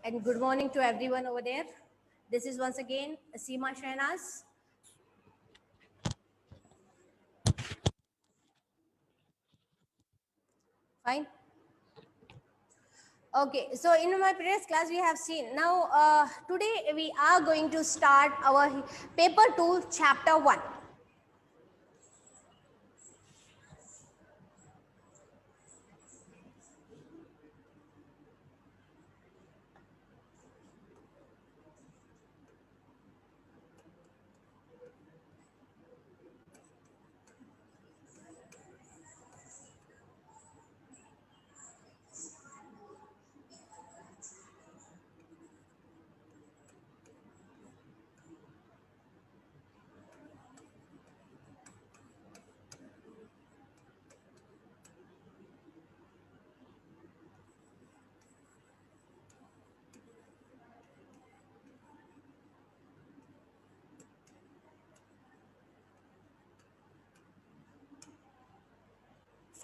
and good morning to everyone over there. This is once again Seema Shahnaz. Fine. Okay, so in my previous class we have seen. Now today we are going to start our paper 2 chapter 1.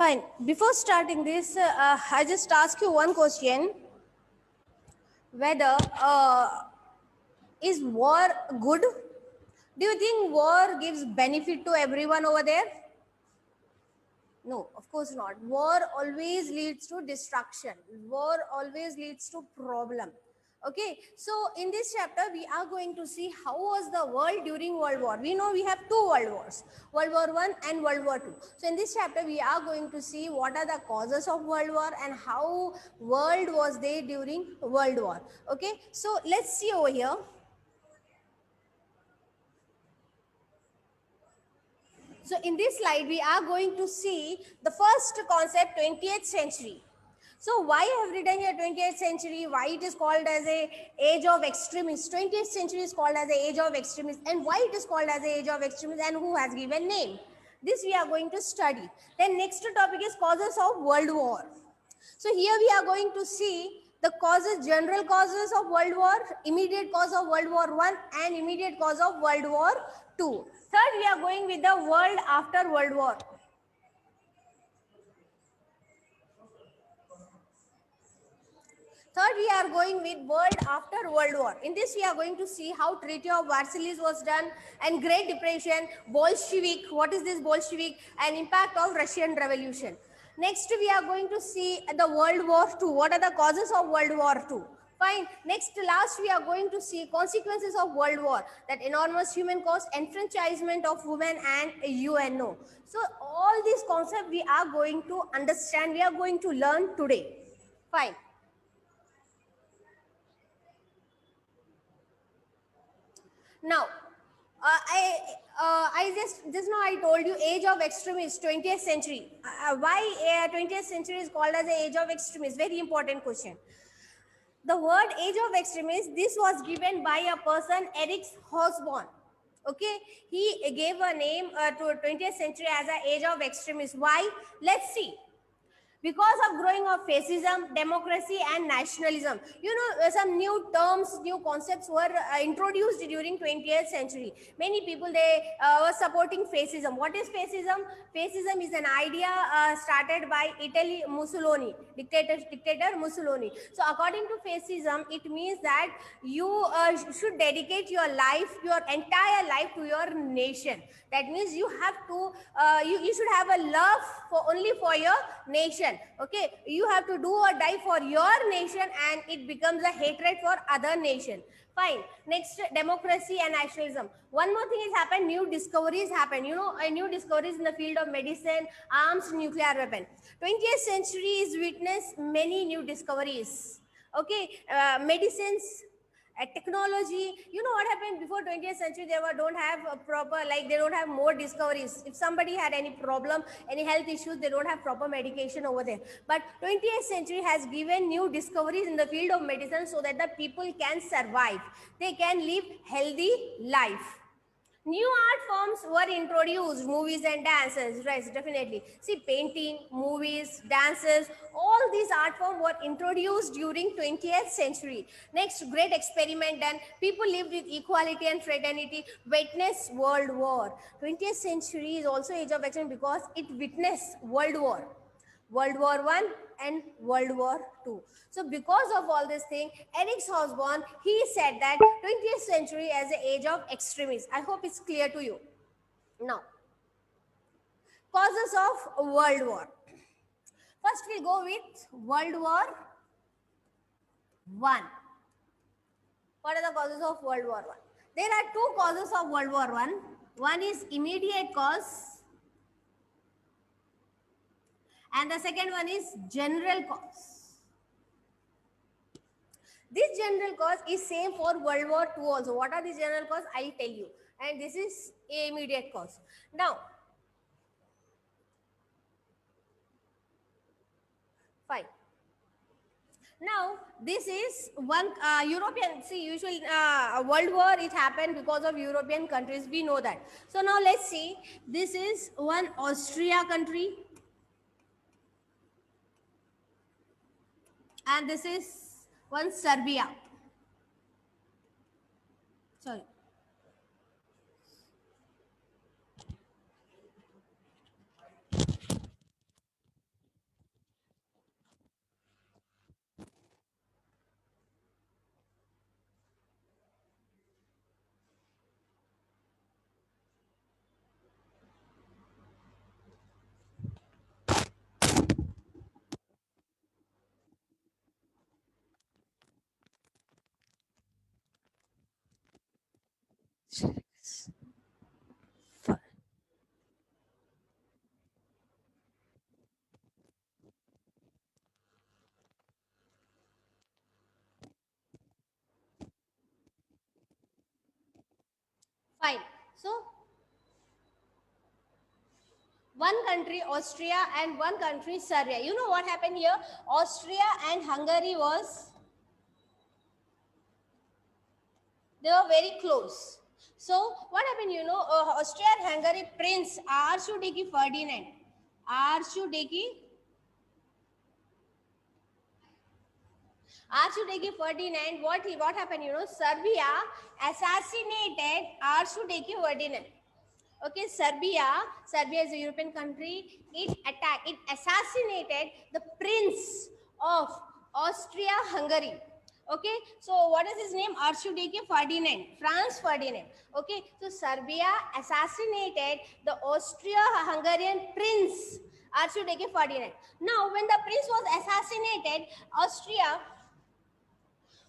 Fine. Before starting this, I just ask you one question: whether is war good? Do you think war gives benefit to everyone over there? No, of course not. War always leads to destruction. War always leads to problem. Okay, so in this chapter we are going to see how was the world during World War. We know we have two World Wars, World War I and World War II. So in this chapter we are going to see what are the causes of World War and how world was there during World War. Okay, so let's see over here. So in this slide, we are going to see the first concept, 20th century. So why have written here 20th century? Why it is called as a age of extremists? 20th century is called as a age of extremists, and why it is called as a age of extremists, and who has given name? This we are going to study. Then next topic is causes of World War. So here we are going to see the causes, general causes of World War, immediate cause of World War I, and immediate cause of World War II. Third, we are going with the world after World War. Third, we are going with world after World War. In this, we are going to see how Treaty of Versailles was done and Great Depression, Bolshevik, what is this Bolshevik, and impact of Russian Revolution. Next, we are going to see the World War II. What are the causes of World War II? Fine. Next, last, we are going to see consequences of World War, that enormous human cost, enfranchisement of women, and UNO. So, all these concepts we are going to understand, we are going to learn today. Fine. Now, I just now I told you age of extremists, 20th century. Why 20th century is called as the age of extremists? Very important question. The word age of extremists, this was given by a person, Eric Hobsbawm. Okay, he gave a name to 20th century as an age of extremists. Why? Let's see. Because of growing of fascism, democracy, and nationalism, you know, some new terms, new concepts were introduced during 20th century. Many people, they were supporting fascism. What is fascism? Fascism is an idea started by Italy, Mussolini, dictator Mussolini. So according to fascism, it means that you should dedicate your life, your entire life, to your nation. That means you have to you should have a love for only for your nation. Okay, you have to do or die for your nation, and it becomes a hatred for other nation. Fine. Next, democracy and nationalism. One more thing has happened, new discoveries happen. You know, new discoveries in the field of medicine, arms, nuclear weapon. 20th century is witnessed many new discoveries. Okay, medicines, technology. You know what happened before 20th century? They don't have a proper, like, they don't have more discoveries. If somebody had any problem, any health issues, they don't have proper medication over there. But 20th century has given new discoveries in the field of medicine so that the people can survive, they can live healthy life. New art forms were introduced, movies and dances, right? Definitely. See, painting, movies, dances, all these art forms were introduced during 20th century. Next, great experiment done. People lived with equality and fraternity, witnessed World War. 20th century is also age of action because it witnessed World War. World War I and World War II. So because of all this thing, Eric Hobsbawm, he said that 20th century as the age of extremism. I hope it's clear to you. Now, causes of World War. First, we'll go with World War One. What are the causes of World War One? There are two causes of World War One. One is immediate cause, and the second one is general cause. This general cause is same for World War II also. What are the general cause? I tell you. And this is immediate cause. Now, fine. Now, this is one European, see, usually World War, it happened because of European countries. We know that. So now let's see. This is one Austria country. And this is one Serbia. Sorry. Fine. So, one country Austria and one country Serbia. You know what happened here? Austria and Hungary they were very close. So what happened, you know, Austria and Hungary Prince Archduke Ferdinand. Archduke Ferdinand, what happened, you know, Serbia assassinated Archduke Ferdinand. Okay, Serbia is a European country. It assassinated the Prince of Austria-Hungary. Okay, so what is his name? Archduke Ferdinand, Franz Ferdinand. Okay, so Serbia assassinated the Austria-Hungarian Prince, Archduke Ferdinand. Now, when the prince was assassinated, Austria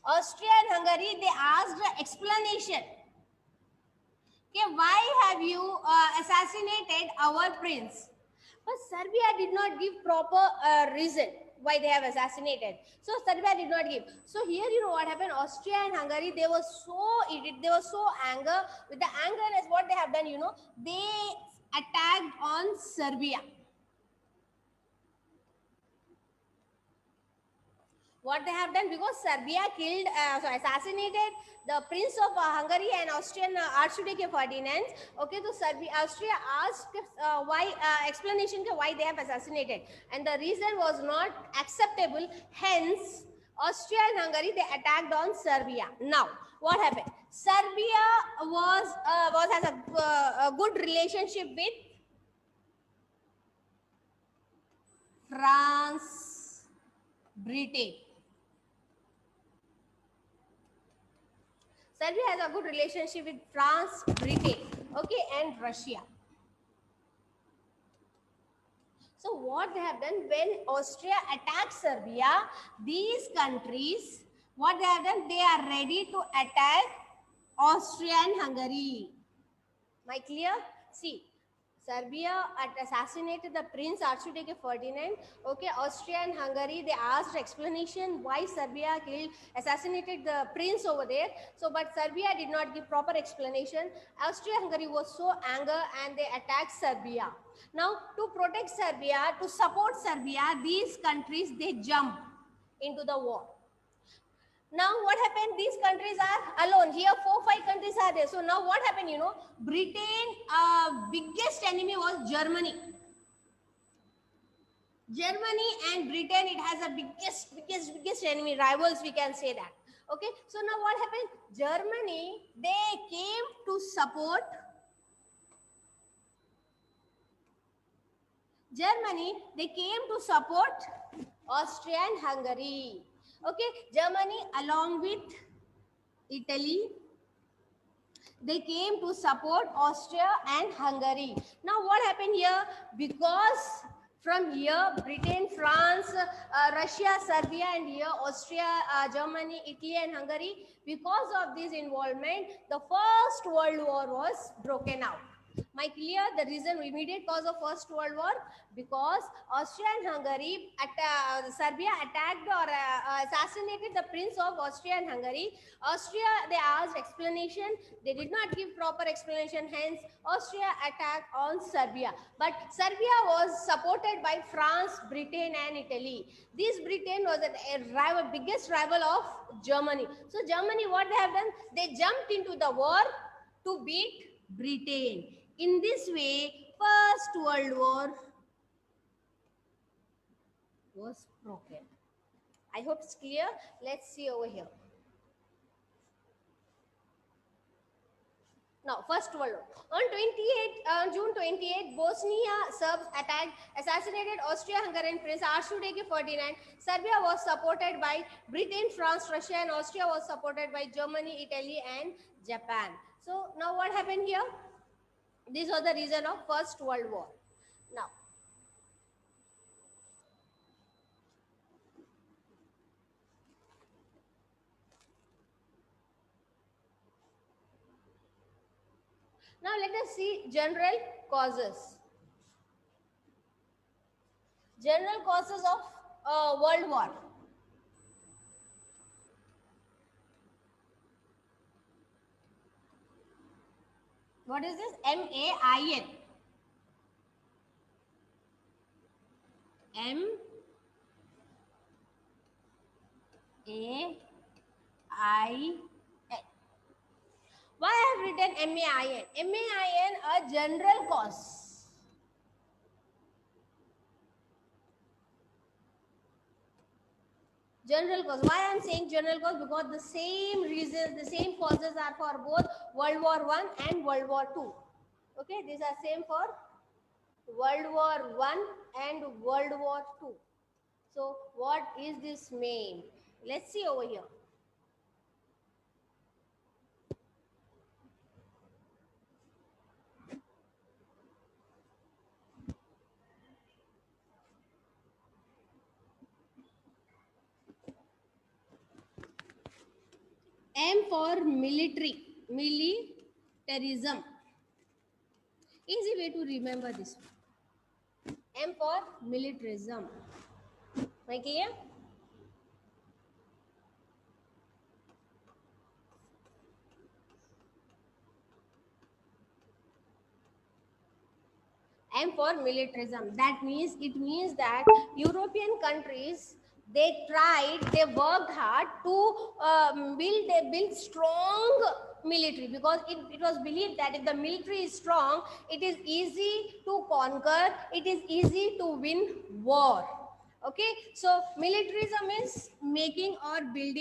and Hungary, they asked an explanation. Okay, why have you assassinated our prince? But Serbia did not give proper reason why they have assassinated. So Serbia did not give. So here, you know what happened? Austria and Hungary, they were so irritated, they were so angry. With the angerness, what they have done, you know, they attacked on Serbia. What they have done, because Serbia assassinated the Prince of Hungary and Austrian Archduke Ferdinand. Okay, so Austria asked why explanation why they have assassinated, and the reason was not acceptable. Hence, Austria and Hungary, they attacked on Serbia. Now, what happened? Serbia has a good relationship with France, Britain. Serbia has a good relationship with France, Britain, okay, and Russia. So what they have done, when Austria attacked Serbia, these countries, what they have done, they are ready to attack Austria and Hungary. Am I clear? See, Serbia assassinated the Prince Archduke Ferdinand. Okay, Austria and Hungary, they asked explanation why Serbia assassinated the prince over there. So, but Serbia did not give proper explanation. Austria-Hungary was so angry and they attacked Serbia. Now, to protect Serbia, to support Serbia, these countries, they jump into the war. Now what happened? These countries are alone. Here 4-5 countries are there. So now what happened? You know, Britain, biggest enemy was Germany. Germany and Britain, it has a biggest enemy, rivals, we can say that. Okay, so now what happened? Germany, they came to support Austria and Hungary. Okay, Germany along with Italy, they came to support Austria and Hungary. Now what happened here? Because from here, Britain, France, Russia, Serbia, and here Austria, Germany, Italy, and Hungary, because of this involvement, the First World War was broken out. My clear? The reason, immediate cause of First World War, because Austria and Hungary, Serbia attacked or assassinated the Prince of Austria and Hungary. Austria, they asked explanation. They did not give proper explanation. Hence, Austria attacked on Serbia. But Serbia was supported by France, Britain, and Italy. This Britain was a rival, biggest rival of Germany. So Germany, what they have done? They jumped into the war to beat Britain. In this way, First World War was broken. I hope it's clear. Let's see over here. Now, First World War. On June 28, Bosnia Serbs attacked, assassinated Austria-Hungarian Prince Archduke Ferdinand. Serbia was supported by Britain, France, Russia, and Austria was supported by Germany, Italy, and Japan. So now what happened here? This was the reason of First World War. Now let us see general causes. General causes of World War. What is this? MAIN. MAIN. Why I have written MAIN? MAIN, a general cause. General cause. Why I am saying general cause? Because the same reasons, the same causes are for both World War I and World War II. Okay, these are same for World War I and World War II. So what is this mean? Let's see over here. M for military, militarism. Easy way to remember this. M for militarism. Am I clear? M for militarism. That means, it means that European countries, they worked hard to build strong military, because it was believed that if the military is strong, it is easy to conquer, it is easy to win war. Okay, so militarism is making or build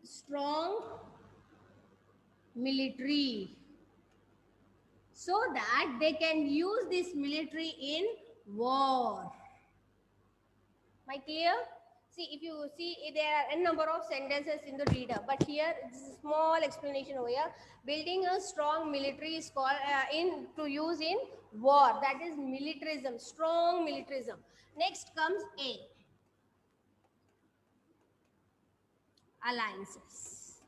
strong military, so that they can use this military in war. Am I clear? See, if you see, there are a number of sentences in the reader, but here this is a small explanation over here. Building a strong military is called to use in war. That is militarism, strong militarism. Next comes A. Alliances.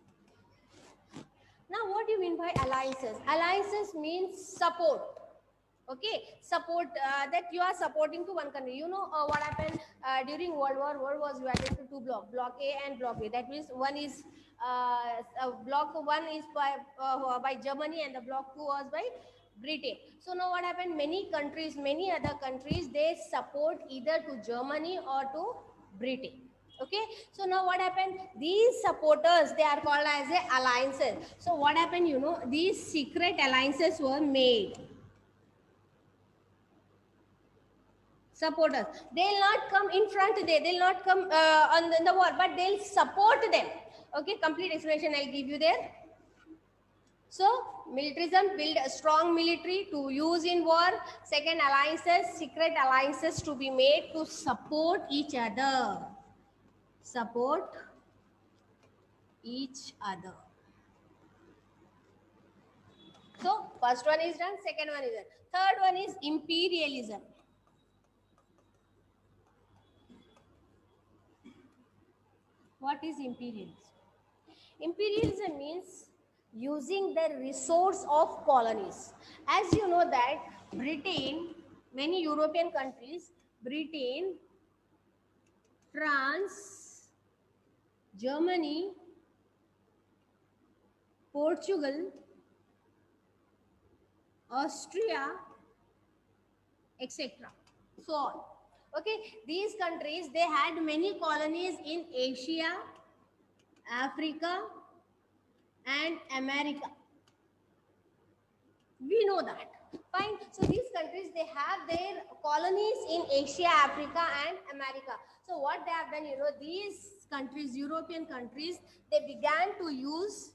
Now, what do you mean by alliances? Alliances means support. Okay, support, that you are supporting to one country. You know what happened during World War? World was divided into two blocks, Block A and Block B. That means one is Block 1 is by Germany, and the Block 2 was by Britain. So now what happened? Many other countries, they support either to Germany or to Britain. Okay, so now what happened? These supporters, they are called as a alliances. So what happened? You know, these secret alliances were made. Supporters, they'll not come in front, they'll not come in the war, but they'll support them. Okay, complete explanation I'll give you there. So militarism, build a strong military to use in war. Second, alliances, secret alliances to be made to support each other. Support each other. So first one is done, second one is done. Third one is imperialism. What is imperialism? Imperialism means using the resource of colonies. As you know that Britain, many European countries, Britain, France, Germany, Portugal, Austria, etc. So on. Okay, these countries, they had many colonies in Asia, Africa, and America. We know that. Fine. So these countries, they have their colonies in Asia, Africa, and America. So what they have done, these countries, European countries, they began to use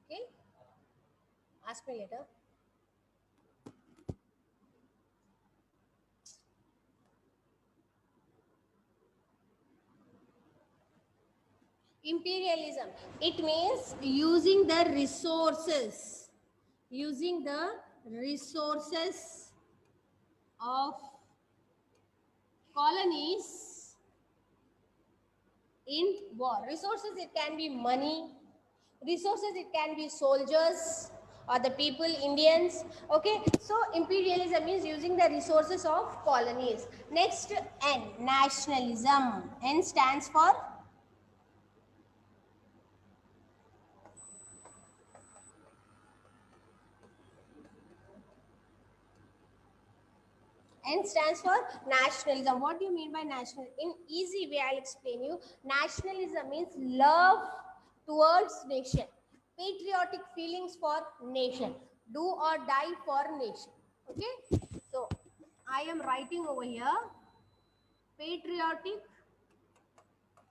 okay. Ask me later. Imperialism. It means using the resources. Using the resources of colonies in war. Resources, it can be money. Resources, it can be soldiers or the people, Indians. Okay, so imperialism is using the resources of colonies. Next, N, nationalism. N stands for N stands for nationalism. What do you mean by national? In easy way, I'll explain you. Nationalism means love towards nation, patriotic feelings for nation, do or die for nation. Okay, so I am writing over here patriotic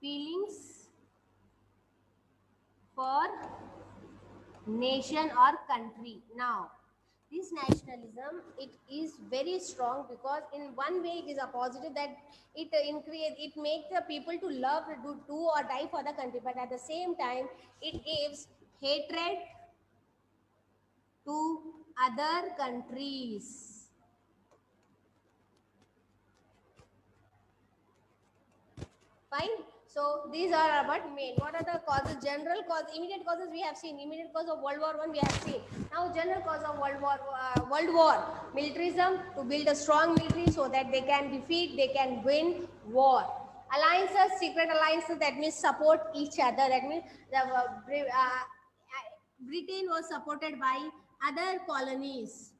feelings for nation or country. Now this nationalism, it is very strong because in one way it is a positive, that it makes the people to love, do or die for the country, but at the same time it gives hatred to other countries. Fine. So these are about main. What are the causes? General cause, immediate causes we have seen. Immediate cause of World War I we have seen. Now general cause of World War, militarism, to build a strong military so that they can defeat, they can win war. Alliances, secret alliances, that means support each other. That means Britain was supported by other colonies.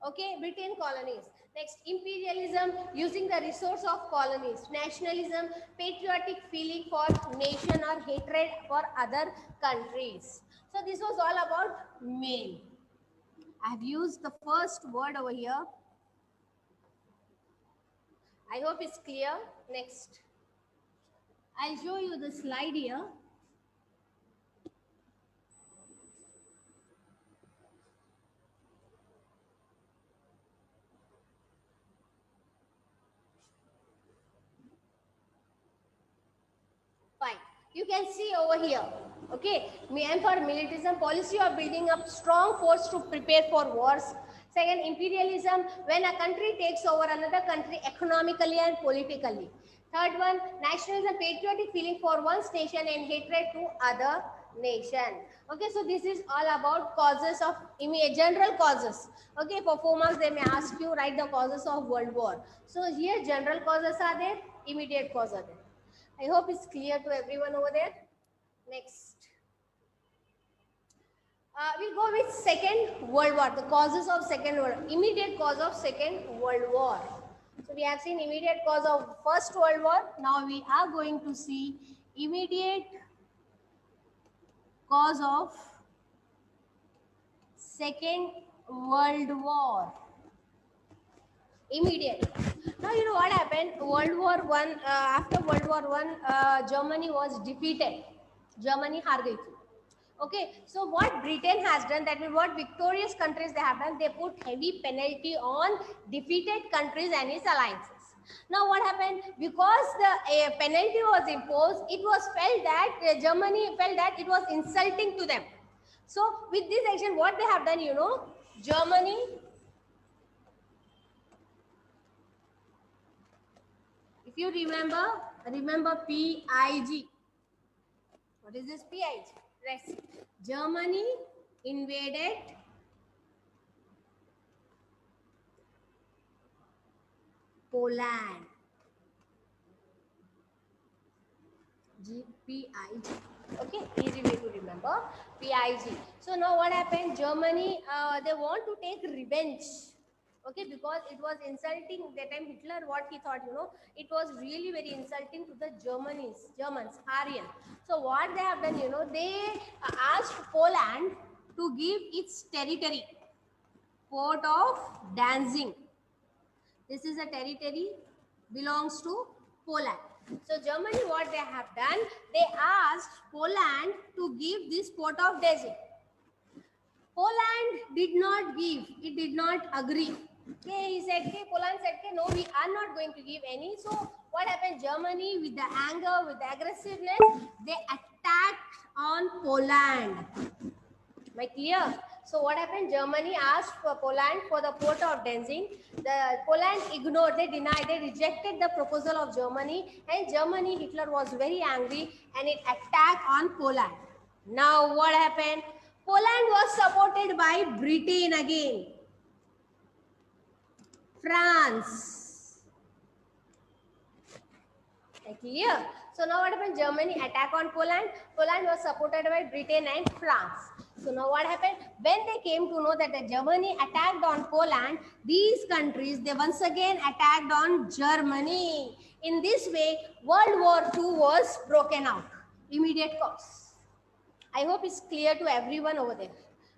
Okay, Britain colonies. Next, imperialism, using the resource of colonies. Nationalism, patriotic feeling for nation or hatred for other countries. So this was all about main. I have used the first word over here. I hope it's clear. Next, I'll show you the slide here. Fine. You can see over here. Okay. And for militarism, policy of building up strong force to prepare for wars. Second, imperialism, when a country takes over another country economically and politically. Third one, nationalism, patriotic feeling for one's nation and hatred to other nation. Okay, so this is all about causes of general causes. Okay, for 4 marks they may ask you write the causes of World War. So here general causes are there, immediate causes are there. I hope it's clear to everyone over there. Next. We'll go with Second World War. The causes of Second World War. Immediate cause of Second World War. So we have seen immediate cause of First World War. Now we are going to see immediate cause of Second World War. Immediate. Now you know what happened. World War One. After World War One, Germany was defeated. Germany हार गई थी. Okay, so what Britain has done, that means what victorious countries they have done, they put heavy penalty on defeated countries and its alliances. Now what happened, because the penalty was imposed, it was felt that Germany felt that it was insulting to them. So with this action, what they have done, you know, Germany, if you remember PIG. What is this PIG? Right. Germany invaded Poland. PIG. Okay, easy way to remember. PIG. So now what happened? Germany, they want to take revenge. Okay, because it was insulting that time. Hitler, what he thought, you know, it was really very insulting to the Germans, Aryan. So what they have done, you know, they asked Poland to give its territory, port of Danzig. This is a territory belongs to Poland. So Germany, what they have done, they asked Poland to give this port of Danzig. Poland did not give, it did not agree. Okay, he said, okay, Poland said, okay, no, we are not going to give any. So what happened? Germany, with the anger, with the aggressiveness, they attacked on Poland. Am I clear? So what happened? Germany asked for Poland for the port of Danzig. Poland ignored, they denied, they rejected the proposal of Germany, and Germany, Hitler was very angry and it attacked on Poland. Now what happened? Poland was supported by Britain again, France. Clear? So now what happened? Germany attack on Poland. Poland was supported by Britain and France. So now what happened? When they came to know that the Germany attacked on Poland, these countries, they once again attacked on Germany. In this way, World War II was broken out. Immediate cause. I hope it's clear to everyone over there.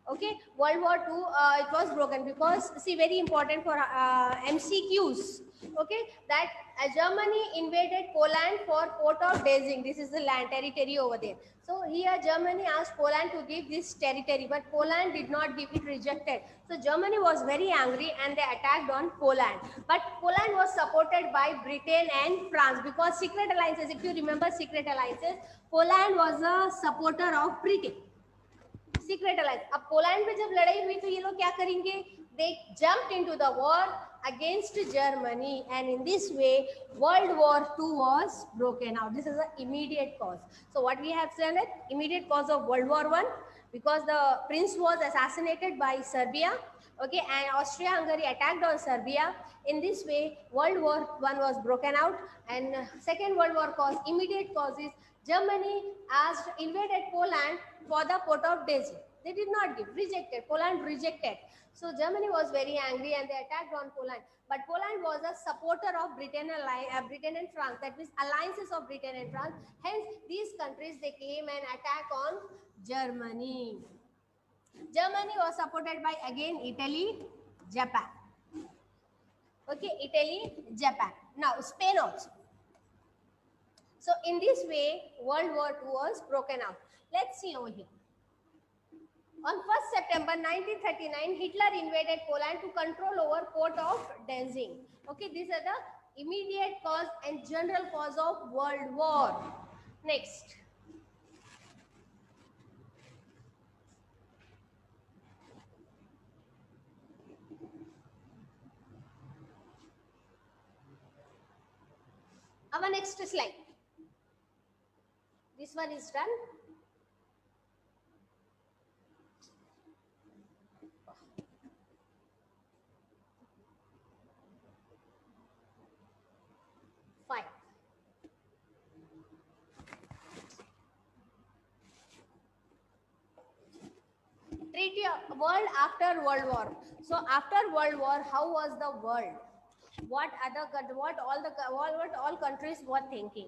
Okay, World War II, it was broken because, see, very important for MCQs. Okay, that Germany invaded Poland for port of Danzig. This is the land territory over there. So here Germany asked Poland to give this territory, but Poland did not give it, rejected. So Germany was very angry and they attacked on Poland. But Poland was supported by Britain and France because secret alliances, if you remember secret alliances, Poland was a supporter of Britain. Secret alliance. अब Poland में जब लड़ाई हुई तो ये लोग क्या करेंगे? They jumped into the war against Germany, and in this way, World War II was broken out. This is an immediate cause. So what we have said, immediate cause of World War I, because the prince was assassinated by Serbia. Okay, and Austria-Hungary attacked on Serbia. In this way, World War I was broken out, and Second World War cause, immediate causes. Germany invaded Poland for the port of Danzig. They did not give, rejected. Poland rejected. So Germany was very angry and they attacked on Poland. But Poland was a supporter of Britain and France. That means alliances of Britain and France. Hence, these countries, they came and attacked on Germany. Germany was supported by, again, Italy, Japan. Okay, Italy, Japan. Now, Spain also. So in this way, World War II was broken out. Let's see over here. On 1st September 1939, Hitler invaded Poland to control over port of Danzig. Okay, these are the immediate cause and general cause of World War. Next. Our next slide. This one is done. Fine. Treaty of world after World War. So after World War, how was the world? What all countries were thinking?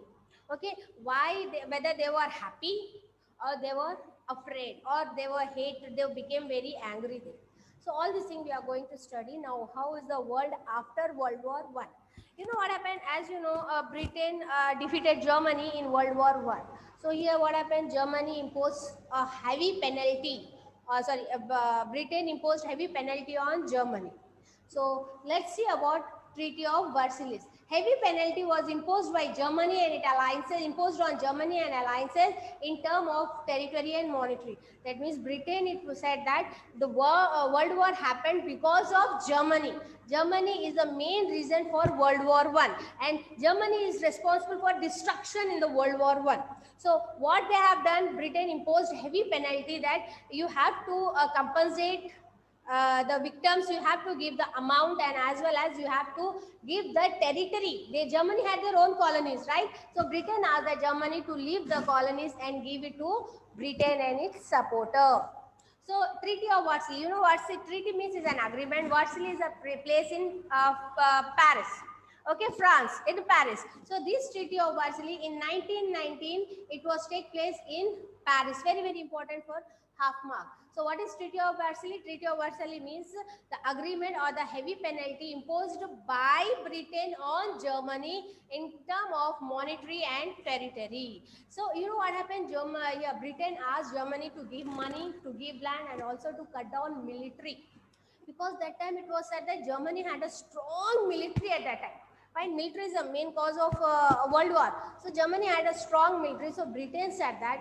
Okay, whether they were happy or they were afraid or they were hate, they became very angry there. So all these things we are going to study now. How is the world after World War One? You know what happened? As you know, Britain defeated Germany in World War One. So here, what happened? Germany imposed a heavy penalty. Britain imposed heavy penalty on Germany. So let's see about Treaty of Versailles. Heavy penalty was imposed by Germany and its alliances, imposed on Germany and alliances in terms of territory and monetary. That means Britain, it was said that the World War happened because of Germany. Germany is the main reason for World War One, and Germany is responsible for destruction in the World War One. So what they have done, Britain imposed heavy penalty that you have to compensate the victims, you have to give the amount, and as well as you have to give the territory. Germany had their own colonies, right? So Britain asked the Germany to leave the colonies and give it to Britain and its supporter. So Treaty of Versailles, you know what treaty means? Is an agreement. Versailles is a place in Paris. Okay, France, in Paris. So this Treaty of Versailles in 1919, it was take place in Paris. Very, very important for half mark. So what is Treaty of Versailles? Treaty of Versailles means the agreement or the heavy penalty imposed by Britain on Germany in terms of monetary and territory. So you know what happened? Britain asked Germany to give money, to give land, and also to cut down military. Because that time it was said that Germany had a strong military at that time. Fine, military is the main cause of World War. So Germany had a strong military. So Britain said that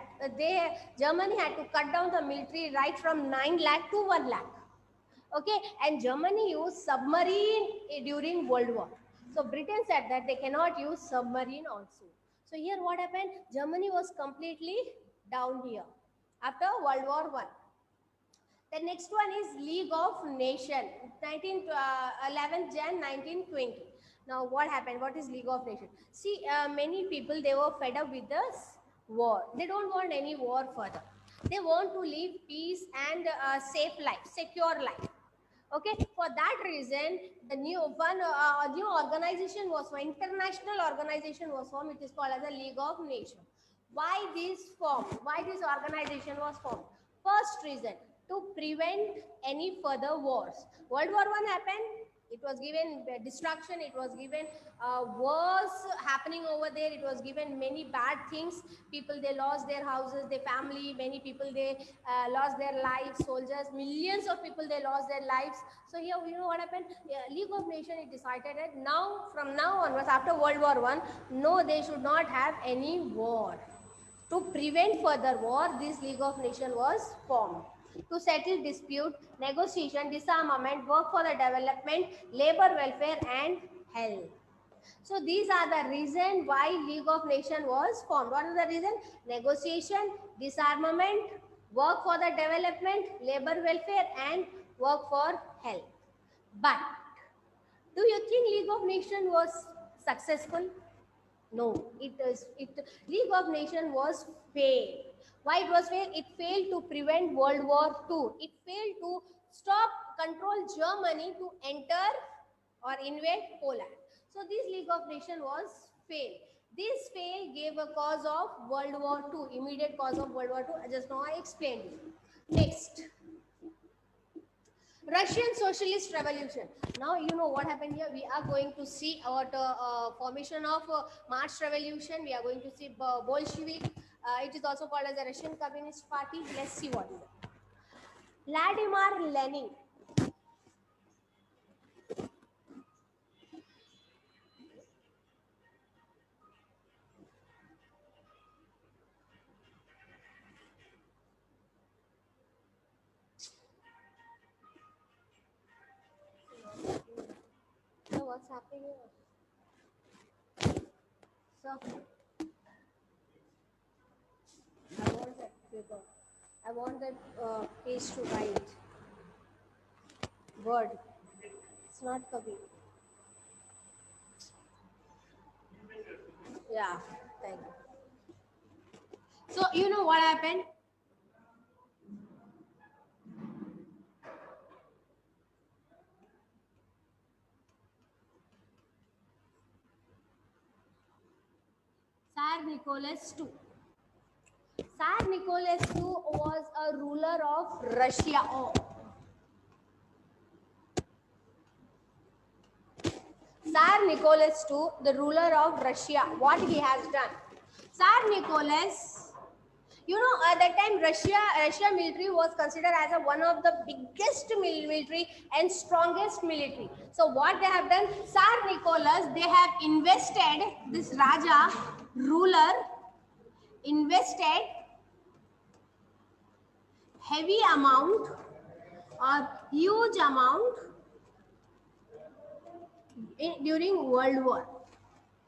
Germany had to cut down the military right from 9 lakh to 1 lakh. Okay, and Germany used submarine during World War. So Britain said that they cannot use submarine also. So here what happened? Germany was completely down here after World War One. The next one is League of Nations, 11th Jan 1920. Now what happened? What is League of Nations? See, many people, they were fed up with this war. They don't want any war further. They want to live peace and safe life, secure life. Okay, for that reason, the new organization was formed, international organization was formed. It is called as the League of Nations. Why this form? Why this organization was formed? First reason, to prevent any further wars. World War One happened. It was given destruction. It was given wars happening over there. It was given many bad things. People, they lost their houses, their family. Many people, they lost their lives. Soldiers, millions of people, they lost their lives. So here, you know what happened? League of Nations, it decided that now, from now onwards, after World War One, no, they should not have any war. To prevent further war, this League of Nations was formed to settle dispute, negotiation, disarmament, work for the development, labor welfare, and health. So these are the reason why League of Nations was formed. What is the reason? Negotiation, disarmament, work for the development, labor welfare, and work for health. But do you think League of Nations was successful? No, League of Nations was failed. Why it was failed? It failed to prevent World War II. It failed to stop control Germany to enter or invade Poland. So this League of Nations was failed. This fail gave a cause of World War II, immediate cause of World War II. Just now I explained it. Next. Russian Socialist Revolution. Now you know what happened here. We are going to see about formation of March Revolution. We are going to see Bolshevik. It is also called as the Russian Communist Party. Let's see what is it. Vladimir Lenin. So what's happening here? So I want that paper. I want that page to write. Word. It's not Kabir. Yeah, thank you. So you know what happened? Tsar Nicholas II. Tsar Nicholas II was a ruler of Russia. Oh. Tsar Nicholas II, the ruler of Russia, what he has done? Tsar Nicholas, you know, at that time Russia military was considered as one of the biggest military and strongest military. So what they have done, Tsar Nicholas, they have invested, this Raja ruler invested heavy amount or huge amount during World War.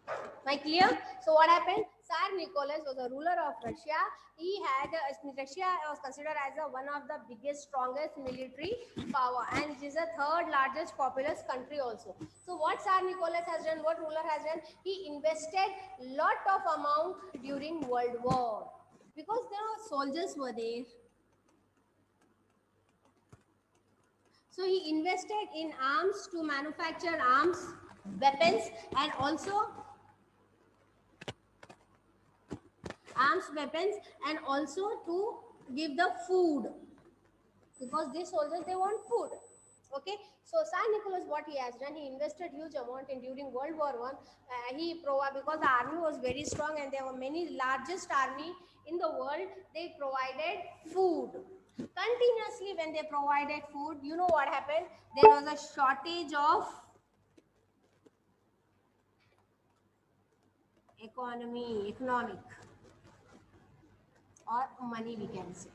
Am I clear? So what happened? Tsar Nicholas was a ruler of Russia. He had Russia was considered as one of the biggest, strongest military power, and it is the third largest populous country also. So what Tsar Nicholas has done? What ruler has done? He invested lot of amount during World War because there were soldiers were there. So he invested in arms to manufacture arms, weapons, and also arms, weapons, and also to give the food, because these soldiers, they want food. Okay, so Tsar Nicholas, what he has done, he invested huge amount in during World War One. He provided, because the army was very strong and there were many largest army in the world. They provided food continuously. When they provided food, you know what happened? There was a shortage of economic or money, we can say.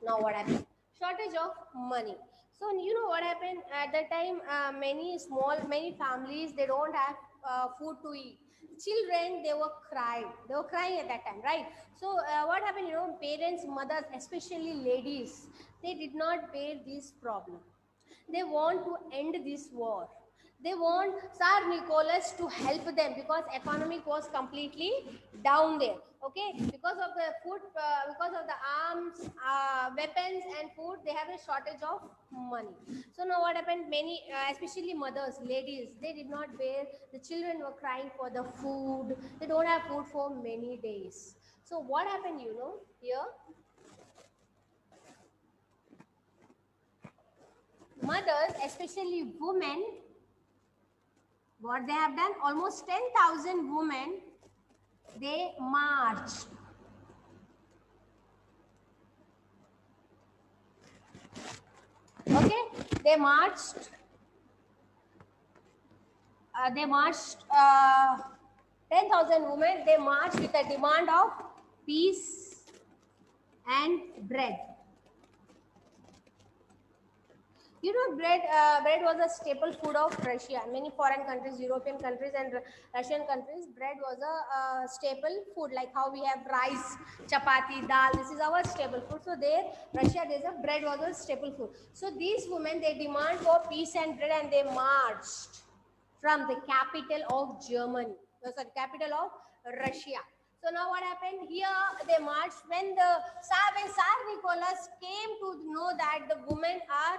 Now what happened? Shortage of money. So you know what happened at that time? Many families, they don't have food to eat. Children, they were crying. They were crying at that time, right? So what happened? You know, parents, mothers, especially ladies, they did not bear this problem. They want to end this war. They want Tsar Nicholas to help them because economic was completely down there. Okay, because of the food, because of the arms, weapons, and food, they have a shortage of money. So now what happened? Many, especially mothers, ladies, they did not bear. The children were crying for the food. They don't have food for many days. So what happened? You know, here mothers, especially women, what they have done, almost 10,000 women, they marched. Okay, they marched. They marched 10,000 women. They marched with a demand of peace and bread. You know, bread was a staple food of Russia. Many foreign countries, European countries and Russian countries, bread was a staple food, like how we have rice, chapati, dal. This is our staple food. So there, Russia, there's a bread was a staple food. So these women, they demand for peace and bread, and they marched from the capital of Germany. No, sorry, capital of Russia. So now what happened? Here they marched when Tsar Nicholas came to know that the women are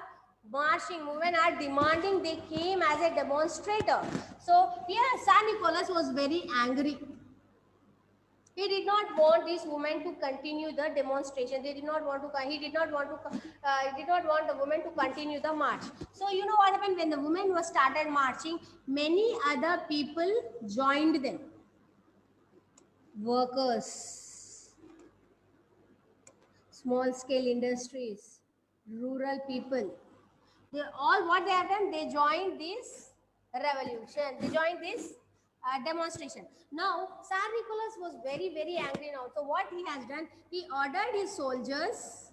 marching, women are demanding, they came as a demonstrator. So here Tsar Nicholas was very angry. He did not want these women to continue the demonstration. They did not want to. He did not want to. He did not want the women to continue the march. So you know what happened when the women were started marching? Many other people joined them. Workers, small scale industries, rural people. They all, what they have done, they joined this revolution. They joined this demonstration. Now Tsar Nicholas was very, very angry now. So what he has done, he ordered his soldiers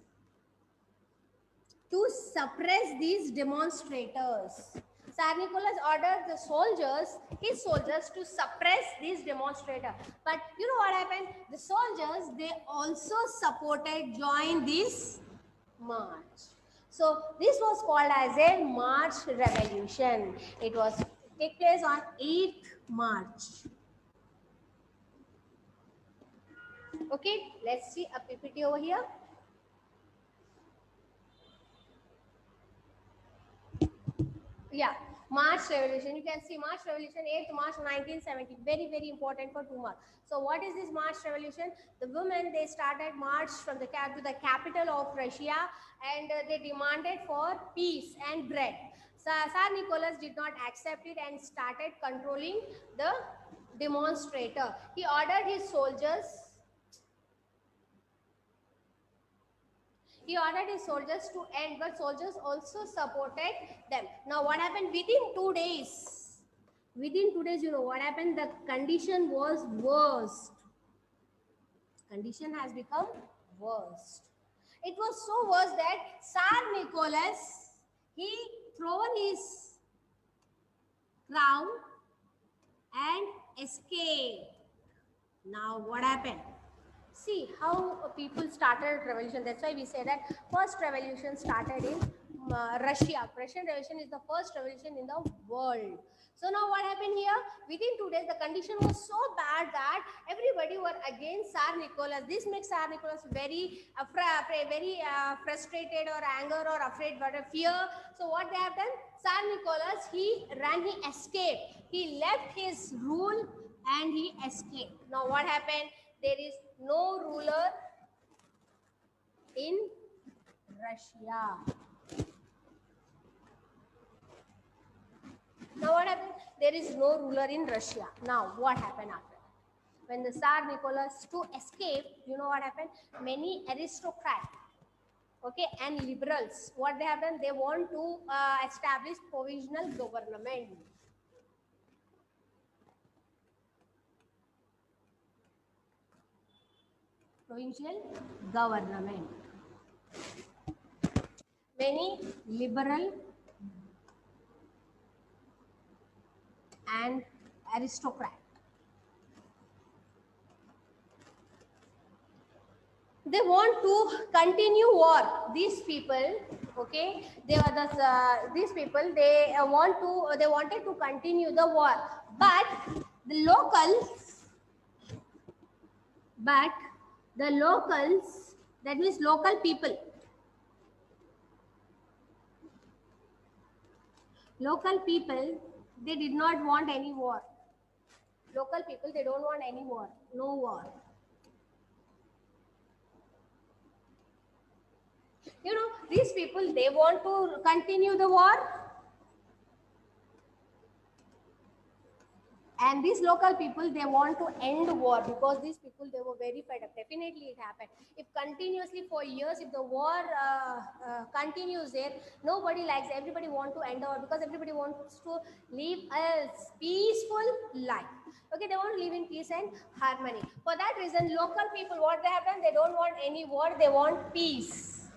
to suppress these demonstrators. Tsar Nicholas ordered the soldiers, his soldiers, to suppress these demonstrators. But you know what happened? The soldiers, they also supported, joined this march. So this was called as a March Revolution. It was take place on 8th March. Okay, let's see a PPT over here. Yeah, March Revolution. You can see March Revolution, 8th March 1970. Very, very important for 2 marks. So what is this March Revolution? The women, they started march from the to the capital of Russia, and they demanded for peace and bread. So Tsar Nicholas did not accept it and started controlling the demonstrator. He ordered his soldiers. He ordered his soldiers to end, but soldiers also supported them. Now, what happened within 2 days? Within 2 days, you know what happened? The condition was worst. Condition has become worst. It was so worse that Tsar Nicholas, he thrown his crown and escaped. Now, what happened? See how people started revolution. That's why we say that first revolution started in Russia. Russian revolution is the first revolution in the world. So now what happened here? Within 2 days, the condition was so bad that everybody were against Tsar Nicholas. This makes Tsar Nicholas very frustrated or anger or afraid, but a fear. So what they have done? Tsar Nicholas, he ran, he escaped. He left his rule and he escaped. Now what happened? There is no ruler in Russia. Now what happened? There is no ruler in Russia. Now what happened after that? When the Tsar Nicholas to escape, you know what happened? Many aristocrats, okay, and liberals, what they have done? They want to establish provisional government. Provincial government. Many liberal and aristocrat. They want to continue war. These people, okay, they are the these people. They wanted to continue the war, but the locals, that means local people. Local people, they did not want any war. Local people, they don't want any war. No war. You know, these people, they want to continue the war. And these local people, they want to end war because these people, they were very fed up. Definitely it happened. If continuously for years, if the war continues there, nobody likes, everybody want to end the war because everybody wants to live a peaceful life. Okay, they want to live in peace and harmony. For that reason, local people, what they have done, they don't want any war, they want peace.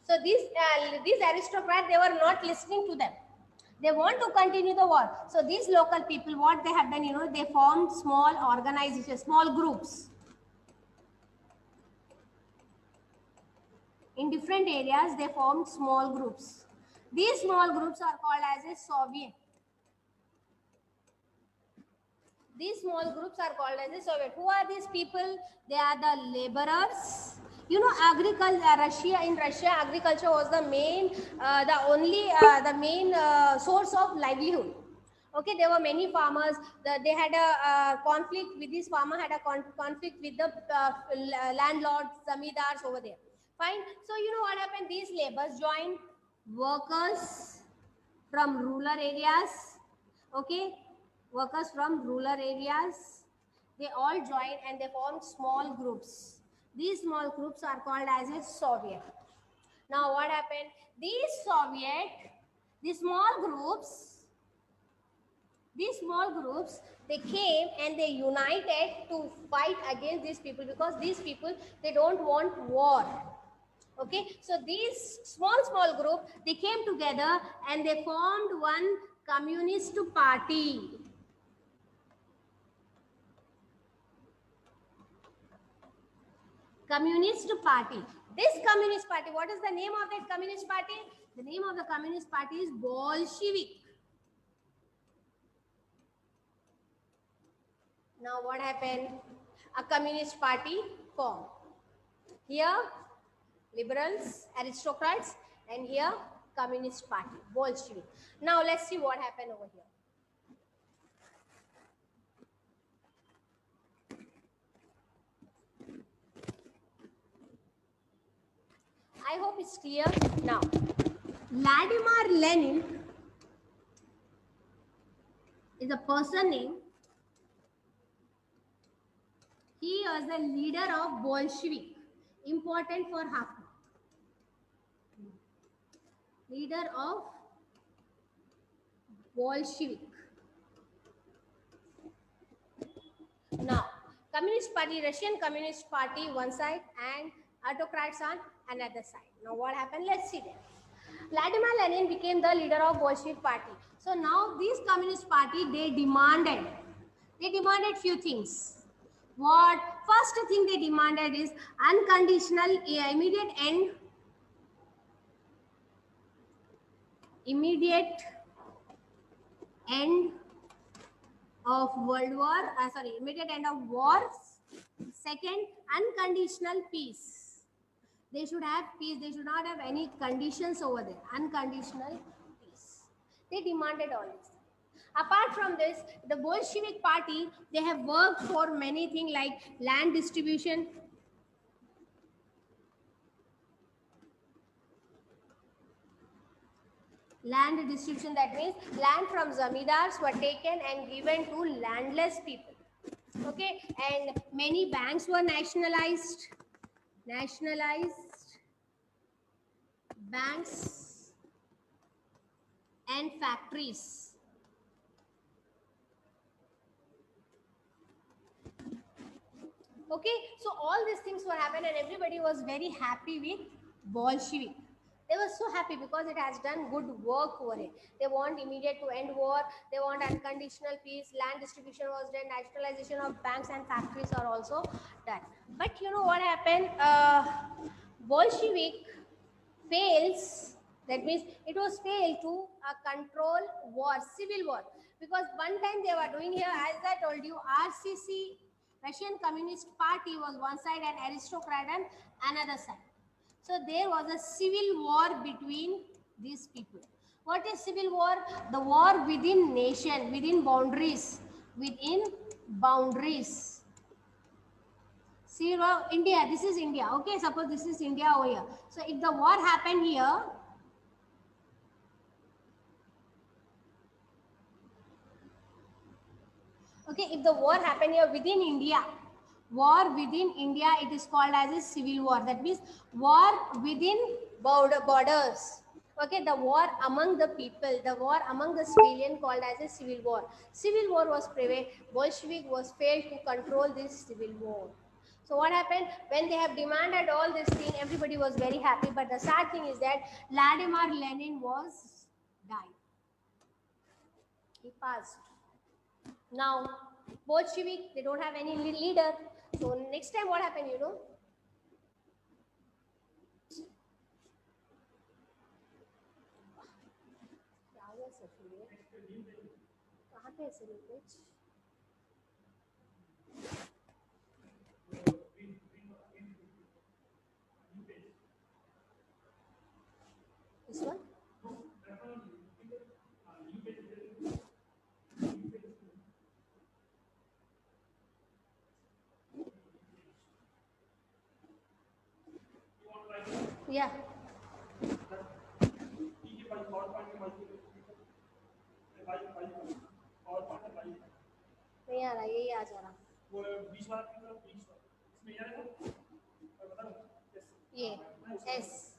So these aristocrats, they were not listening to them. They want to continue the war. So these local people, what they have done, you know, they formed small organizations, small groups. In different areas, they formed small groups. These small groups are called as a Soviet. These small groups are called as a Soviet. Who are these people? They are the laborers. You know, in Russia, agriculture was the main, the main source of livelihood. Okay, there were many farmers. They had a conflict with this farmer, had a conflict with the landlords, zamindars over there. Fine. So you know what happened? These laborers joined workers from rural areas. Okay, workers from rural areas. They all joined and they formed small groups. These small groups are called as a Soviet. Now what happened? These small groups, they came and they united to fight against these people because these people, they don't want war. Okay, so these small group, they came together and they formed one communist party. Communist Party. This Communist Party, what is the name of that Communist Party? The name of the Communist Party is Bolshevik. Now what happened? A Communist Party formed. Here, liberals, aristocrats, and here, Communist Party, Bolshevik. Now let's see what happened over here. I hope it's clear now. Vladimir Lenin is a person name. He was the leader of Bolshevik. Important for half. Leader of Bolshevik. Now, Communist Party, Russian Communist Party one side and autocrats on another side. Now what happened? Let's see that. Vladimir Lenin became the leader of Bolshevik Party. So now this Communist Party, they demanded few things. What? First thing they demanded is unconditional immediate end of immediate end of wars. Second, unconditional peace. They should have peace. They should not have any conditions over there. Unconditional peace. They demanded all this. Apart from this, the Bolshevik Party, they have worked for many things like land distribution. Land distribution, that means land from zamindars were taken and given to landless people. Okay, and many banks were nationalized. Banks and factories. Okay, so all these things were happening and everybody was very happy with Bolshevik. They were so happy because it has done good work over it. They want immediate to end war. They want unconditional peace. Land distribution was done. Nationalization of banks and factories are also done. But you know what happened? Bolshevik fails. That means it was failed to control war, civil war. Because one time they were doing here, as I told you, RCC, Russian Communist Party was one side and aristocrat on another side. So there was a civil war between these people. What is civil war? The war within nation, within boundaries. See, India, this is India. Okay, suppose this is India over here. So if the war happened here, okay, if the war happened here within India, it is called as a civil war. That means war within borders. Okay, the war among the people, the war among the civilian called as a civil war. Civil war was prevailed. Bolshevik was failed to control this civil war. So what happened? When they have demanded all this thing, everybody was very happy. But the sad thing is that Vladimir Lenin was died. He passed. Now, Bolshevik, they don't have any leader. So next time what happened, you know? This one? Yeah. नहीं आ रहा, यही आ जा रहा ये S.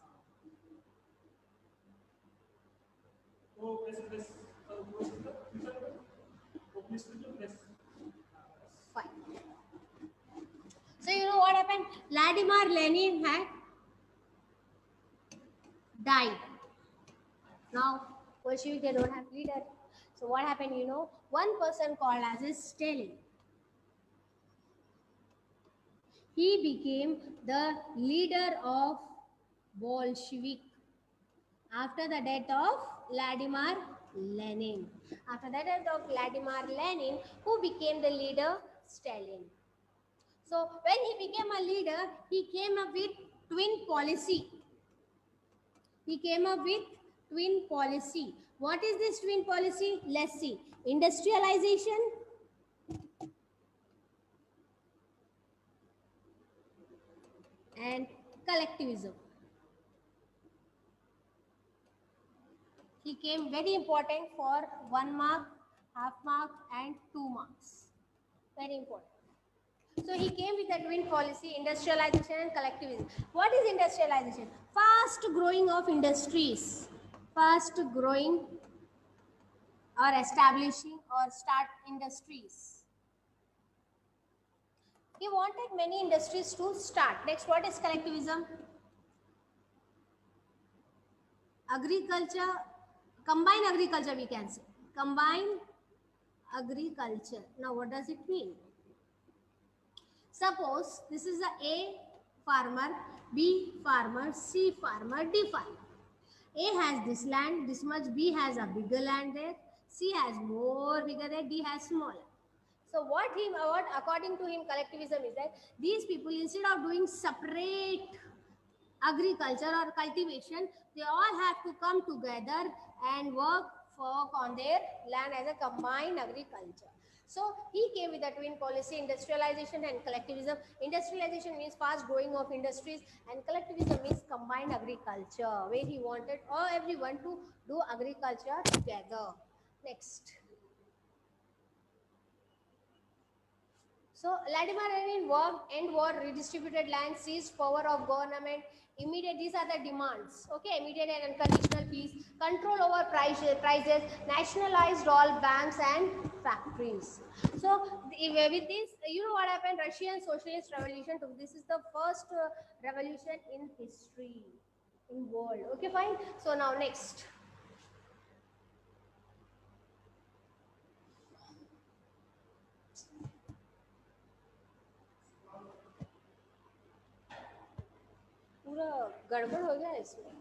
Fine. So you know what happened? Vladimir Lenin had died. Now Bolshevik, they don't have leader. So what happened? You know, one person called as a Stalin. He became the leader of Bolshevik after the death of Vladimir Lenin. After the death of Vladimir Lenin, who became the leader? Stalin. So when he became a leader, he came up with twin policy. twin policy. What is this twin policy? Let's see. Industrialization and collectivism. He came very important for 1 mark, half mark and 2 marks. Very important. So he came with a twin policy, industrialization and collectivism. What is industrialization? Fast growing of industries. Fast growing or establishing or start industries. He wanted many industries to start. Next, what is collectivism? Agriculture, combine agriculture we can say. Combine agriculture. Now what does it mean? Suppose this is a farmer, B farmer, C farmer, D farmer. A has this land, this much, B has a bigger land there, C has more bigger there, D has smaller. So what according to him collectivism is that these people, instead of doing separate agriculture or cultivation, they all have to come together and work on their land as a combined agriculture. So he came with a twin policy, industrialization and collectivism. Industrialization means fast growing of industries and collectivism means combined agriculture, where he wanted everyone to do agriculture together. Next. So Latimer Lenin worked, end war, redistributed land, seized power of government, immediate, these are the demands, okay, immediate and unconditional peace, control over prices, nationalized all banks and factories. So with this, you know what happened, Russian socialist revolution took, this is the first revolution in history, in world, okay, fine. So now next. पूरा गड़बड़ हो गया इसमें.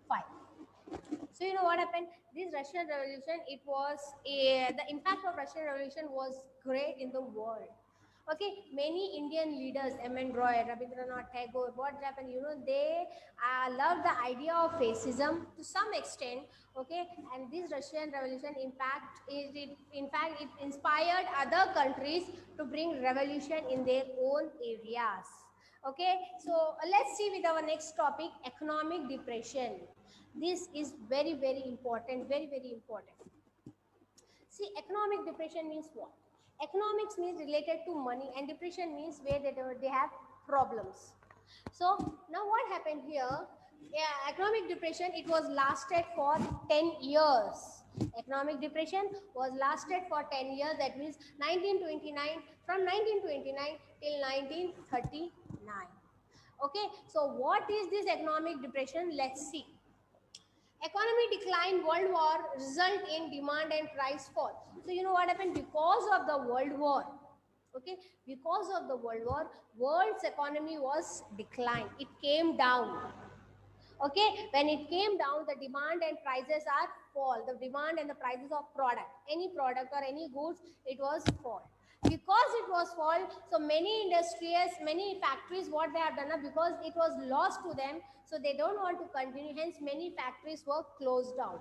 Fine. So you know what happened? This Russian Revolution, it was the impact of Russian Revolution was great in the world. Okay, many Indian leaders, M.N. Roy, Rabindranath Tagore, what happened? You know, they loved the idea of fascism to some extent. Okay, and this Russian Revolution impact is it. In fact, it inspired other countries to bring revolution in their own areas. Okay, so let's see with our next topic, economic depression. This is very, very important, very, very important. See, economic depression means what? Economics means related to money and depression means where they have problems. So now what happened here? Yeah, economic depression, it was lasted for 10 years. Economic depression was lasted for 10 years. That means 1929, from 1929 till 1939. Okay, so what is this economic depression? Let's see. Economy decline, world war result in demand and price fall. So you know what happened because of the world war. Okay, because of the world war, world's economy was declined. It came down. Okay, when it came down, the demand and prices are fall. The demand and the prices of any product or any goods, it was fall. Because it was fall, so many industries, many factories, what they have done, because it was lost to them, so they don't want to continue. Hence, many factories were closed down.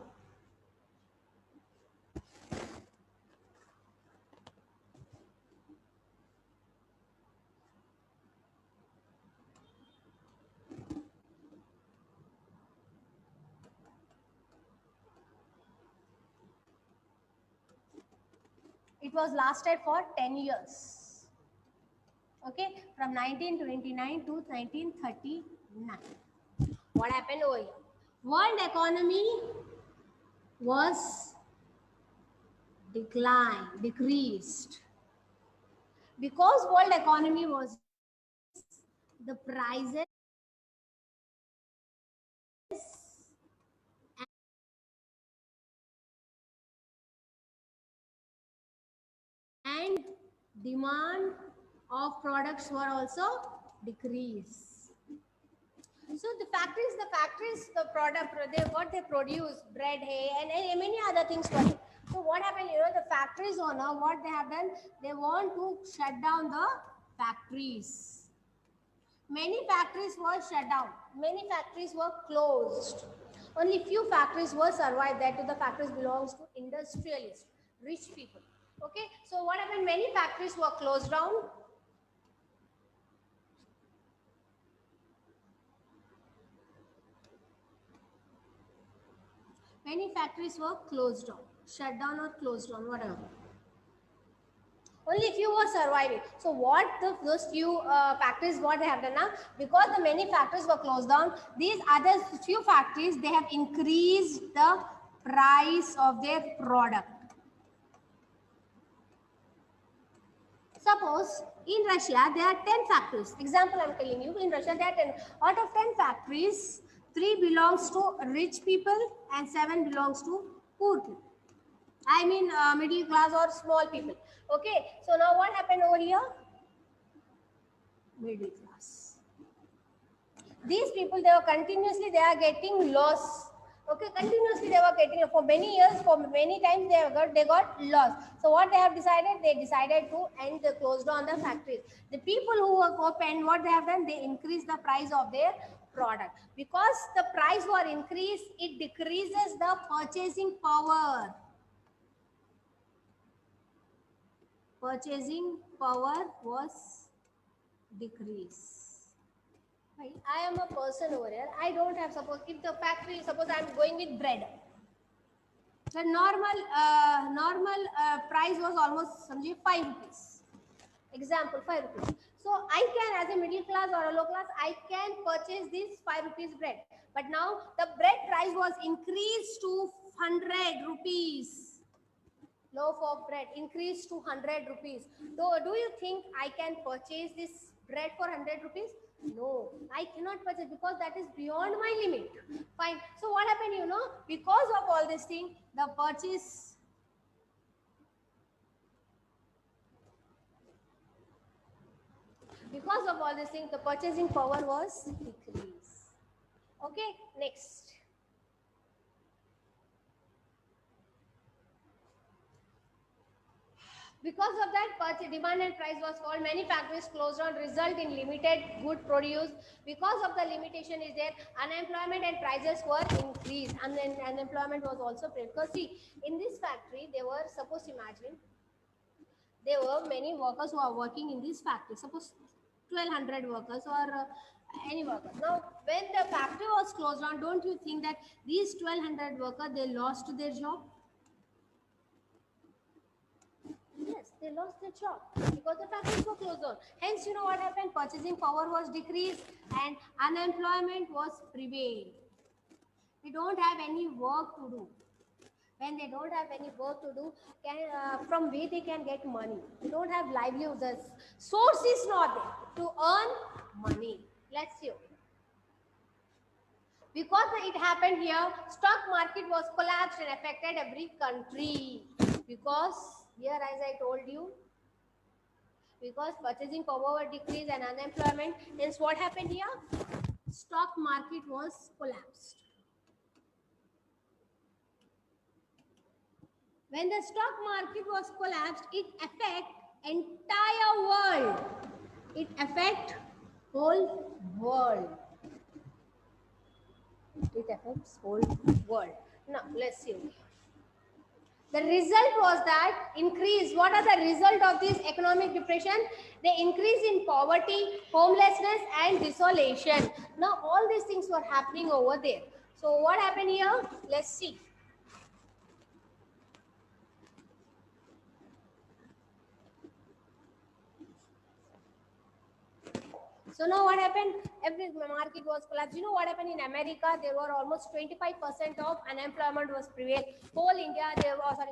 It was lasted for 10 years. Okay, from 1929 to 1939. What happened over here? World economy was decreased. Because world economy was, the prices and demand of products were also decreased. So the factories, the product, they produce bread, hay, and many other things for it. So what happened? The factories owner, what they have done, they want to shut down the factories. Many factories were shut down. Many factories were closed. Only few factories were survived. That to the factories belongs to industrialists, rich people. Okay. So what happened? Many factories were closed down. Many factories were closed down, shut down or closed down, whatever. Only few were surviving. So what those few factories, what they have done now, because the many factories were closed down, these other few factories, they have increased the price of their product. Suppose in Russia there are 10 factories. Example I'm telling you, in Russia there are 10. Out of 10 factories, 3 belongs to rich people and 7 belongs to poor people. I mean middle class or small people. Okay, so now what happened over here? Middle class. These people, they are getting loss. Okay, continuously they were getting, for many years, for many times they got loss. So what they have decided? They decided to end the close down the factories. The people who were open, what they have done? They increase the price of their product. Because the price was increased, it decreases the purchasing power. Purchasing power was decreased. Right. I am a person over here. I don't have, suppose if the factory, suppose I am going with bread. The normal price was almost 5 rupees. Example 5 rupees. So I can, as a middle class or a low class, I can purchase this 5 rupees bread. But now the bread price was increased to 100 rupees. Loaf of bread increased to 100 rupees. So do you think I can purchase this bread for 100 rupees? No, I cannot purchase because that is beyond my limit. Fine. So what happened, because of all this thing, the purchase, because of all this thing, the purchasing power was decreased. Okay, next. Because of that, demand and price was called. Many factories closed down, result in limited good produce. Because of the limitation is there, unemployment and prices were increased, and then unemployment was also present. Because see, in this factory, they were, suppose imagine, there were many workers who are working in this factory. Suppose 1200 workers or any workers. Now, when the factory was closed down, don't you think that these 1200 workers, they lost their job? Yes, they lost their job because the factories were closed down. Hence, what happened? Purchasing power was decreased and unemployment was prevailed. They don't have any work to do. When they don't have any work to do, from where they can get money? They don't have livelihood. The source is not there to earn money. Let's see. Because it happened here, stock market was collapsed and affected every country. Because here, as I told you, because purchasing power decreased and unemployment, hence what happened here? Stock market was collapsed. When the stock market was collapsed, it affect entire world. It affect whole world. It affects whole world. Now let's see. The result was that increase. What are the result of this economic depression? The increase in poverty, homelessness, and desolation. Now all these things were happening over there. So what happened here? Let's see. So now what happened? Every market was collapsed. You know what happened in America? There were almost 25% of unemployment was prevailed. Whole India,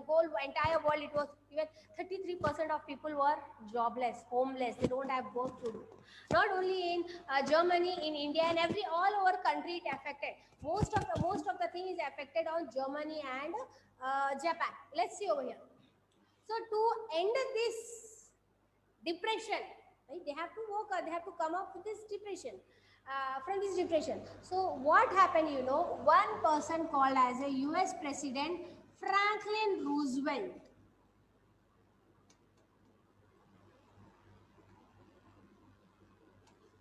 whole entire world, it was even 33% of people were jobless, homeless. They don't have work to do. Not only in Germany, in India, and all over country it affected. Most of the thing is affected on Germany and Japan. Let's see over here. So to end this depression, right? They have to work out, they have to come up with this depression, from this depression. So what happened, you know, one person called as a US president, Franklin Roosevelt.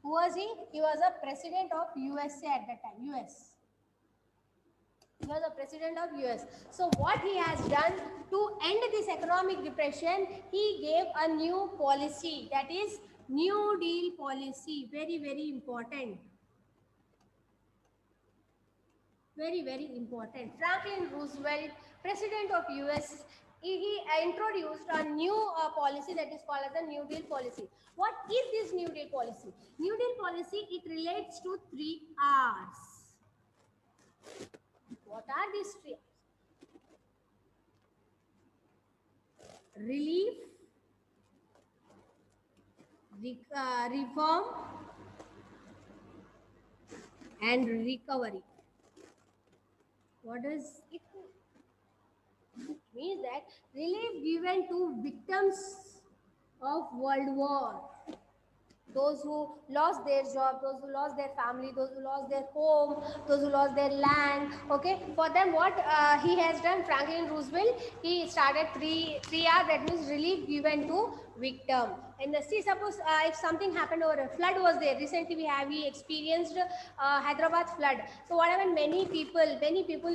Who was he? He was a president of USA at that time, US. He was the president of US. So what he has done to end this economic depression, he gave a new policy, that is New Deal policy. Very, very important. Very, very important. Franklin Roosevelt, president of US, he introduced a new policy that is called as the New Deal policy. What is this New Deal policy? New Deal policy, it relates to 3 R's. What are these 3 R's? Relief, reform, and recovery. What does it mean? It means that relief given to victims of World War, those who lost their job, those who lost their family, those who lost their home, those who lost their land. Okay, for them, what he has done, Franklin Roosevelt, he started three R, that means relief given to victim. And see, suppose if something happened or a flood was there, recently we experienced Hyderabad flood. So what happened, many people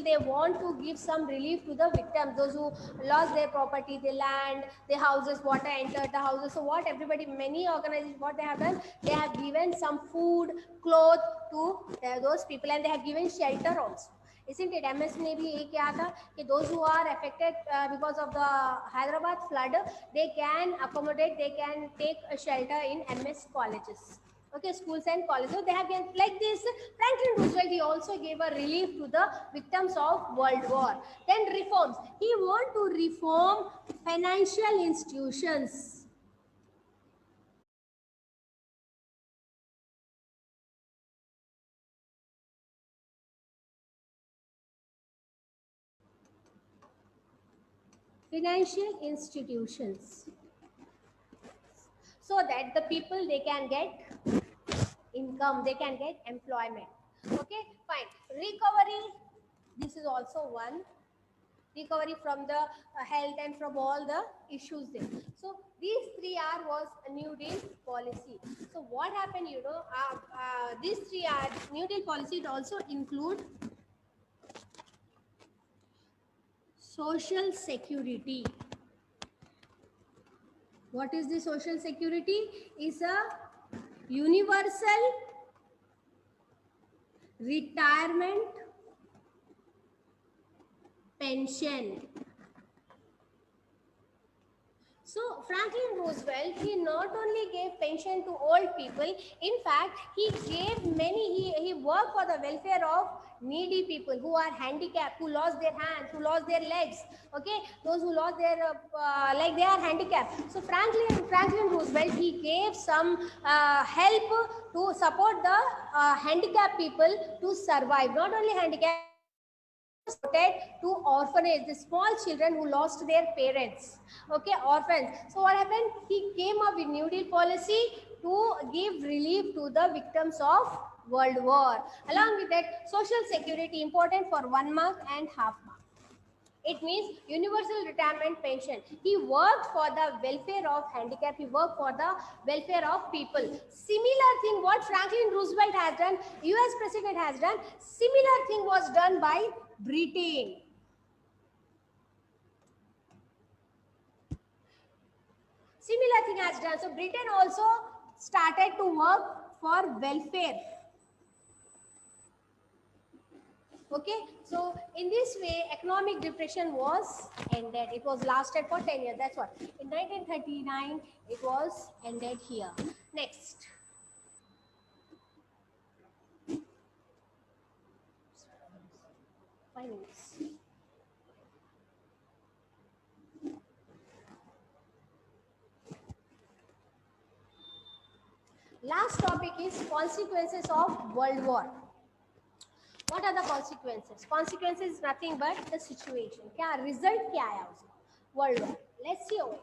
they want to give some relief to the victims, those who lost their property, their land, their houses, water entered the houses. So what everybody, many organizations, what they have done, they have given some food, clothes to those people, and they have given shelter also. Isn't it? MS ने भी ये किया था कि those who are affected because of the Hyderabad flood, they can accommodate, they can take a shelter in MS colleges. Okay, schools and colleges. So they have been like this. Franklin Roosevelt, he also gave a relief to the victims of World War. Then reforms. He want to reform financial institutions. Financial institutions, so that the people, they can get income, they can get employment. Okay, fine. Recovery, this is also one. Recovery from the health and from all the issues there. So these 3 R was a New Deal policy. So what happened, you know, these 3 R New Deal policy, it also include social security. What is the social security? Is a universal retirement pension. So Franklin Roosevelt, he not only gave pension to old people, in fact, he gave many, he worked for the welfare of needy people who are handicapped, who lost their hands, who lost their legs, okay, those who lost their, like they are handicapped. So Franklin Roosevelt, he gave some help to support the handicapped people to survive, not only handicapped, to orphanage, the small children who lost their parents, okay, orphans. So what happened, he came up with New Deal policy to give relief to the victims of World War. Along with that, social security, important for 1 mark and half mark. It means universal retirement pension. He worked for the welfare of handicapped. He worked for the welfare of people. Similar thing what Franklin Roosevelt has done, US president has done, similar thing was done by Britain. Similar thing has done. So Britain also started to work for welfare. Okay, so in this way, economic depression was ended. It was lasted for 10 years. That's what. In 1939, it was ended here. Next. Finance. Last topic is consequences of World War. What are the consequences? Consequences is nothing but the situation. क्या result क्या आया उसका? World War. Let's see over.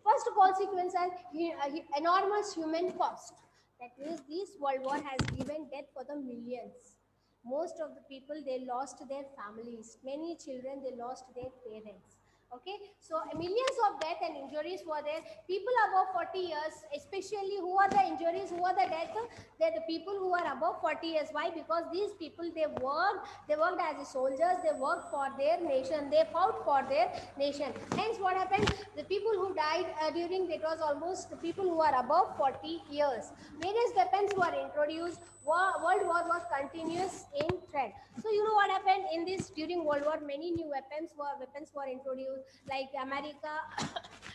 First consequence is enormous human cost. That means this world war has given death for the millions. Most of the people, they lost their families. Many children, they lost their parents. Okay, so millions of death and injuries were there. People above 40 years, especially who are the injuries, who are the death, they're the people who are above 40 years. Why? Because these people, they worked as soldiers, they worked for their nation, they fought for their nation. Hence what happened, the people who died during, it was almost the people who are above 40 years. Various weapons were introduced. World war was continuous in threat. So you know what happened in this, during world war, many new weapons were introduced, like America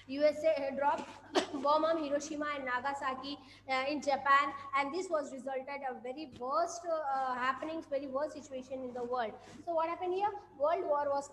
USA dropped bomb on Hiroshima and Nagasaki in Japan, and this was resulted a very worst happenings, very worst situation in the world. So what happened here? World was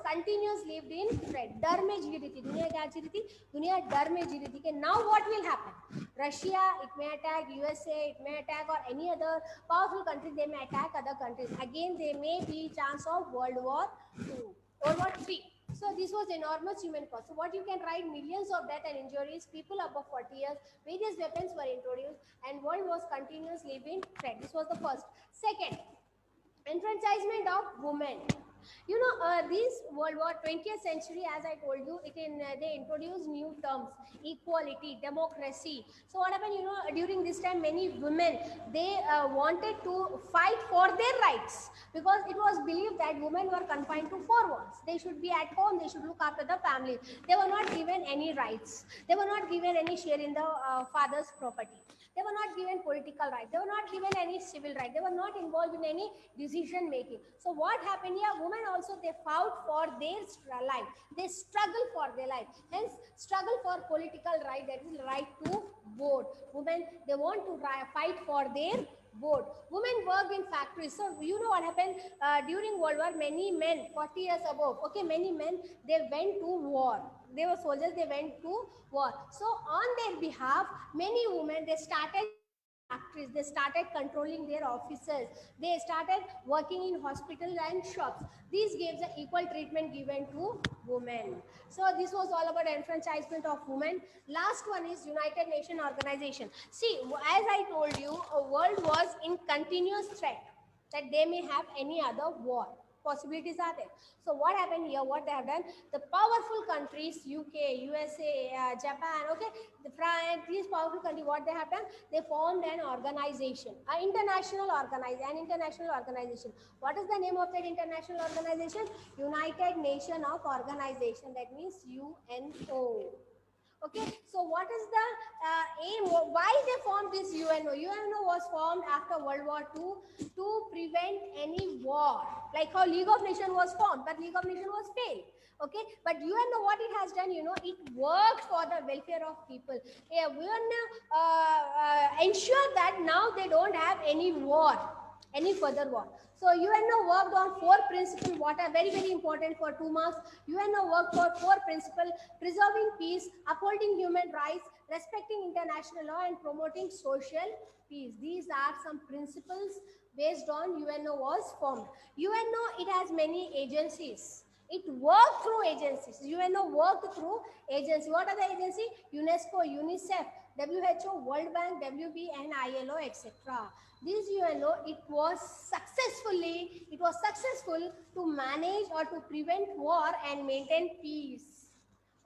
continuous lived in threat. डर में जी रही थी दुनिया, क्या जी रही थी दुनिया? डर में जी रही थी कि now what will happen? Russia, it may attack USA, it may attack, or any other powerful country, they may attack other countries. Again, there may be chance of World War II, World War III. So this was enormous human cost. So what you can write, millions of death and injuries, people above 40 years, various weapons were introduced, and world was continuously being threat. This was the first. Second, enfranchisement of women. You know, this World War 20th century, as I told you, they introduced new terms: equality, democracy. So what happened? You know, during this time, many women, they wanted to fight for their rights, because it was believed that women were confined to four walls. They should be at home. They should look after the family. They were not given any rights. They were not given any share in the father's property. They were not given political rights. They were not given any civil rights. They were not involved in any decision making. So what happened here? Women also, they fought for their life. They struggle for their life. Hence, struggle for political right, that is right to vote. Women, they want to fight for their vote. Women work in factories. So you know what happened during World War? Many men, 40 years above, okay, many men, they went to war. They were soldiers. They went to war. So on their behalf, many women, they started factories, they started controlling their offices, they started working in hospitals and shops. This gives the equal treatment given to women. So this was all about enfranchisement of women. Last one is United Nations Organization. See, as I told you, a world was in continuous threat that they may have any other war. Possibilities are there. So what happened here? What they have done? The powerful countries, UK, USA, Japan, okay, France, these powerful countries, what they have done? They formed an organization, an international organization. What is the name of that international organization? United Nations of Organization. That means UNO. Okay, so what is the aim? Why they formed this UNO? UNO was formed after World War II to prevent any war. Like how League of Nations was formed, but League of Nations was failed. Okay, but UNO, what it has done, you know, it worked for the welfare of people. Yeah, UNO ensure that now they don't have any war, any further war. So UNO worked on four principles, what are very, very important for 2 marks. UNO worked for four principles: preserving peace, upholding human rights, respecting international law, and promoting social peace. These are some principles based on UNO was formed. UNO, it has many agencies. It worked through agencies. UNO worked through agencies. What are the agencies? UNESCO, UNICEF, WHO, World Bank, WB, and ILO, etc. This UNO, it was successful to manage or to prevent war and maintain peace.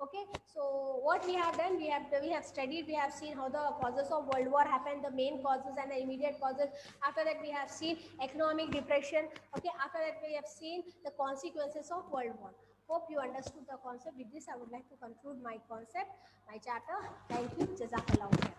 Okay, so what we have done, we have studied, we have seen how the causes of world war happened, the main causes and the immediate causes. After that, we have seen economic depression. Okay, after that, we have seen the consequences of world war. Hope you understood the concept. With this, I would like to conclude my concept, my chapter. Thank you. Jazakallah khair.